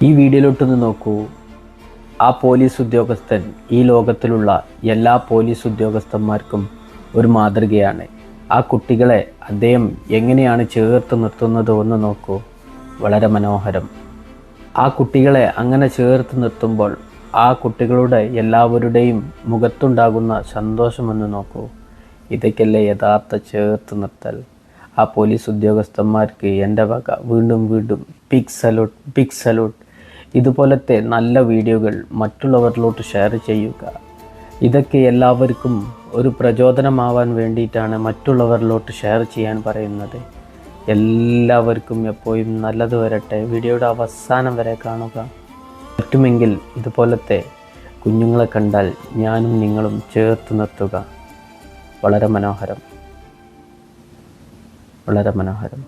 ഈ വീഡിയോയിലോട്ടൊന്ന് നോക്കൂ. ആ പോലീസ് ഉദ്യോഗസ്ഥൻ ഈ ലോകത്തിലുള്ള എല്ലാ പോലീസ് ഉദ്യോഗസ്ഥന്മാർക്കും ഒരു മാതൃകയാണ്. ആ കുട്ടികളെ അദ്ദേഹം എങ്ങനെയാണ് ചേർത്ത് നിർത്തുന്നത് ഒന്ന് നോക്കൂ. വളരെ മനോഹരം. ആ കുട്ടികളെ അങ്ങനെ ചേർത്ത് നിർത്തുമ്പോൾ ആ കുട്ടികളുടെ എല്ലാവരുടെയും മുഖത്തുണ്ടാകുന്ന സന്തോഷമെന്ന് നോക്കൂ. ഇതൊക്കെയല്ലേ യഥാർത്ഥ ചേർത്ത് നിർത്തൽ. ആ പോലീസ് ഉദ്യോഗസ്ഥന്മാർക്ക് എൻ്റെ വക വീണ്ടും വീണ്ടും ബിഗ് സല്യൂട്ട്, ബിഗ് സല്യൂട്ട്. ഇതുപോലത്തെ നല്ല വീഡിയോകൾ മറ്റുള്ളവരിലോട്ട് ഷെയർ ചെയ്യുക. ഇതൊക്കെ എല്ലാവർക്കും ഒരു പ്രചോദനമാവാൻ വേണ്ടിയിട്ടാണ് മറ്റുള്ളവരിലോട്ട് ഷെയർ ചെയ്യാൻ പറയുന്നത്. എല്ലാവർക്കും എപ്പോഴും നല്ലത് വരട്ടെ. വീഡിയോയുടെ അവസാനം വരെ കാണുക. പറ്റുമെങ്കിൽ ഇതുപോലത്തെ കുഞ്ഞുങ്ങളെ കണ്ടാൽ ഞാനും നിങ്ങളും ചേർത്ത് നിർത്തുക. വളരെ മനോഹരം, വളരെ മനോഹരം.